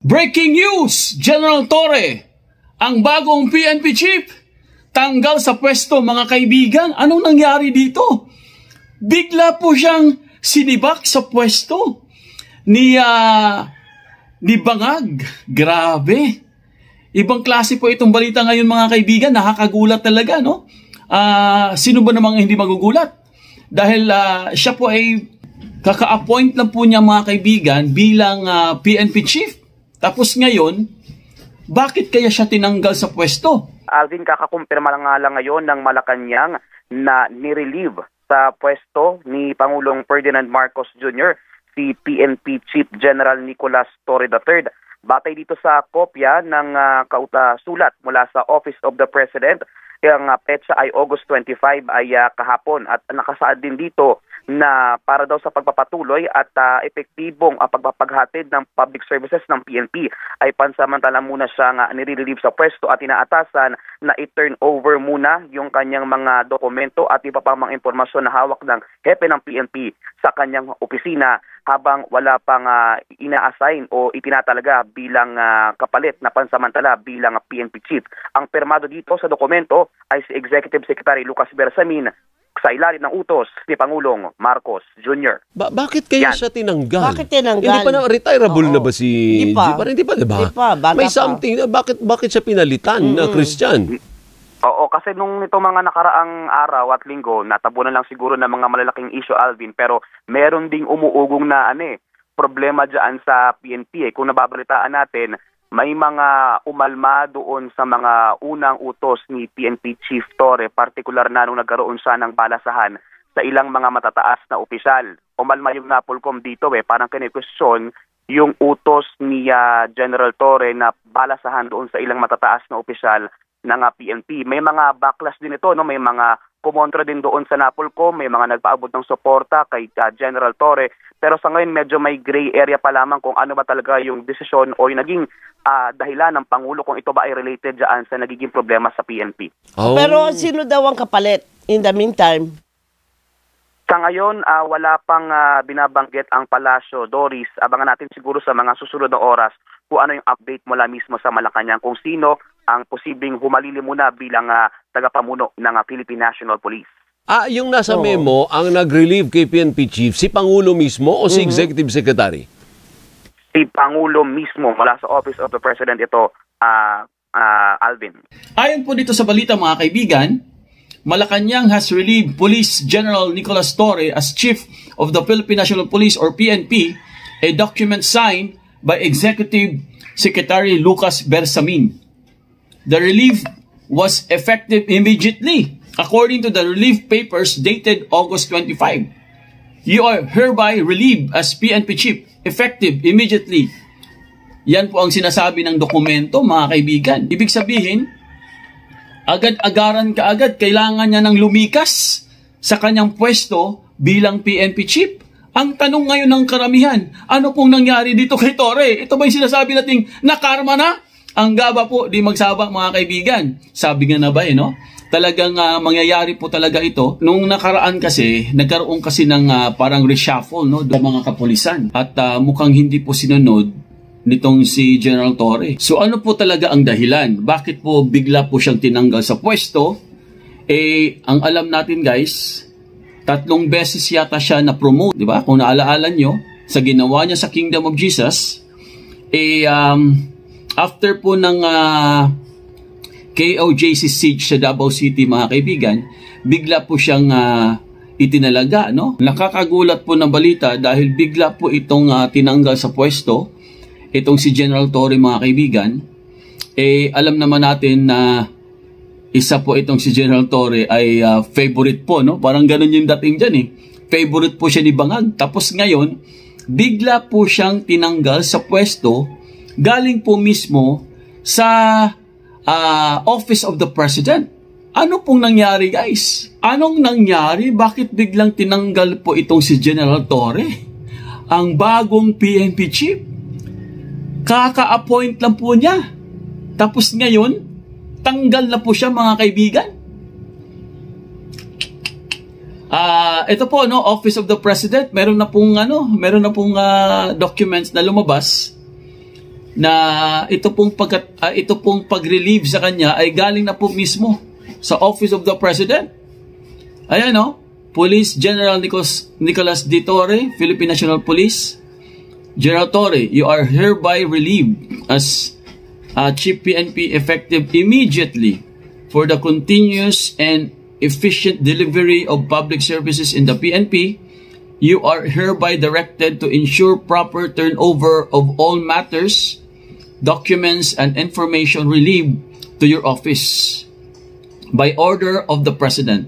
Breaking news! General Torre, ang bagong PNP chief, tanggal sa pwesto mga kaibigan. Anong nangyari dito? Bigla po siyang sinibak sa pwesto ni Bangag. Grabe. Ibang klase po itong balita ngayon mga kaibigan. Nakakagulat talaga, no? Sino ba namang hindi magugulat? Dahil siya po ay kaka-appoint lang po niya mga kaibigan bilang PNP chief. Tapos ngayon, bakit kaya siya tinanggal sa pwesto? Alvin, kakakumpirma lang ngayon ng Malacanang na nirelieve sa pwesto ni Pangulong Ferdinand Marcos Jr. si PNP Chief General Nicolas Torre III. Batay dito sa kopya ng sulat mula sa Office of the President, ang petsa ay August 25 ay kahapon at nakasaad din dito na para daw sa pagpapatuloy at epektibong pagpapaghatid ng public services ng PNP ay pansamantala muna siyang nire-relieve sa pwesto at inaatasan na i-turn over muna yung kanyang mga dokumento at iba pang mga impormasyon na hawak ng hepe ng PNP sa kanyang opisina habang wala pang ina-assign o itinatalaga bilang kapalit na pansamantala bilang PNP chief. Ang permado dito sa dokumento ay si Executive Secretary Lucas Bersamin sa ilalim ng utos ni Pangulong Marcos Jr. Bakit kaya siya tinanggal? Bakit tinanggal? Hindi pa na retirable na ba si... Hindi pa. Hindi pa, diba? Hindi pa, may something. Bakit siya pinalitan na Christian? Oo, kasi nung itong mga nakaraang araw at linggo, natabunan lang siguro ng mga malalaking issue, Alvin, pero meron ding umuugong na problema dyan sa PNP. Kung nababalitaan natin, may mga umalma doon sa mga unang utos ni PNP Chief Torre, partikular na nung nagkaroon siya ng balasahan sa ilang mga matataas na opisyal. Umalma yung Napolcom dito, parang kine-question yung utos ni General Torre na balasahan doon sa ilang matataas na opisyal ng PNP. May mga backlash din ito, no? May mga kumontra din doon sa Napolcom, may mga nagpaabot ng suporta kay General Torre. Pero sa ngayon medyo may gray area pa lamang kung ano ba talaga yung desisyon o yung naging dahilan ng Pangulo kung ito ba ay related dyan sa nagiging problema sa PNP. Oh. Pero sino daw ang kapalit in the meantime? Sa ngayon, wala pang binabanggit ang Palasyo. Doris, abangan natin siguro sa mga susunod na oras kung ano yung update mula mismo sa Malacanang kung sino ang posibleng humalili muna bilang tagapamuno ng Philippine National Police. Yung nasa memo, ang nag-relieve kay PNP Chief, si Pangulo mismo o si Executive Secretary? Si Pangulo mismo mula sa Office of the President ito, Alvin. Ayon po dito sa balita mga kaibigan, Malacanang has relieved Police General Nicolas Torre as Chief of the Philippine National Police or PNP, a document signed by Executive Secretary Lucas Bersamin. The relief was effective immediately, according to the relief papers dated August 25. You are hereby relieved as PNP Chief, effective immediately. Yan po ang sinasabi ng dokumento, mga kaibigan. Ibig sabihin, agad-agaran kaagad, kailangan niya ng lumikas sa kanyang pwesto bilang PNP Chief. Ang tanong ngayon ng karamihan, ano pong nangyari dito kay Torre? Ito ba yung sinasabi nating nakarma na? Ang gaba po, di magsabak mga kaibigan. Sabi nga na ba no? Talagang mangyayari po talaga ito. Nung nakaraan kasi, nagkaroon kasi ng parang reshuffle ng mga kapulisan. At mukhang hindi po sinunod nitong si General Torre. So ano po talaga ang dahilan? Bakit po bigla po siyang tinanggal sa pwesto? Ang alam natin guys, 3 beses yata siya na-promote. Diba? Kung naalaala nyo, sa ginawa niya sa Kingdom of Jesus, after po ng KOJC siege sa Davao City mga kaibigan, bigla po siyang itinalaga. No? Nakakagulat po ng balita dahil bigla po itong tinanggal sa pwesto, itong si General Torre mga kaibigan. Alam naman natin na isa po itong si General Torre ay favorite po. No? Parang ganun yung dating dyan Favorite po siya ni Bangag. Tapos ngayon, bigla po siyang tinanggal sa pwesto galing po mismo sa Office of the President. Ano pong nangyari guys? Anong nangyari? Bakit biglang tinanggal po itong si General Torre? Ang bagong PNP Chief. Kaka-appoint lang po niya. Tapos ngayon, tanggal na po siya mga kaibigan. Ito po Office of the President, meron na pong documents na lumabas. na ito pong pag-relieve sa kanya ay galing na po mismo sa Office of the President. Ayan o, Police General Nicolas D. Torre, Philippine National Police. General Torre, you are hereby relieved as Chief PNP effective immediately for the continuous and efficient delivery of public services in the PNP. You are hereby directed to ensure proper turnover of all matters, documents, and information relieved to your office. By order of the President,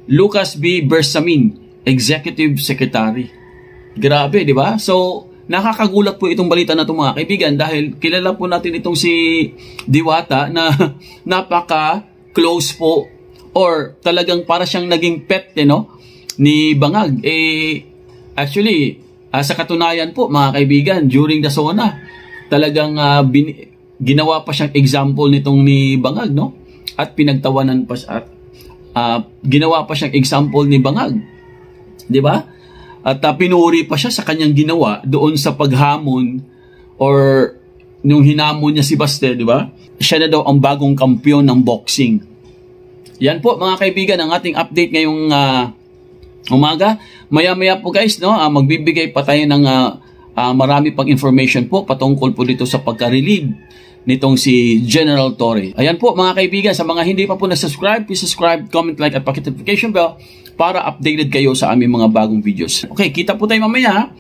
Lucas B. Bersamin, Executive Secretary. Grabe, di ba? So, nakakagulat po itong balita na ito mga kaibigan dahil kilala po natin itong si Diwata na napaka-close po or talagang para siyang naging pet ni Bangag. Actually, sa katunayan po mga kaibigan, during the SONA, talagang ginawa pa siyang example nitong ni Bangag, no? At pinagtawanan pa siya at ginawa pa siyang example ni Bangag. Di ba? At pinuri pa siya sa kanyang ginawa doon sa paghamon or nung hinamon niya si Baste, di ba? Siya na daw ang bagong kampiyon ng boxing. Yan po mga kaibigan ang ating update ngayong umaga. Maya-maya po guys, magbibigay pa tayo ng marami pang information po patungkol po dito sa pagka-relieve nitong si General Torre. Ayan po mga kaibigan, sa mga hindi pa po na-subscribe, please subscribe, comment, like at pakit notification bell para updated kayo sa aming mga bagong videos. Okay, kita po tayo mamaya.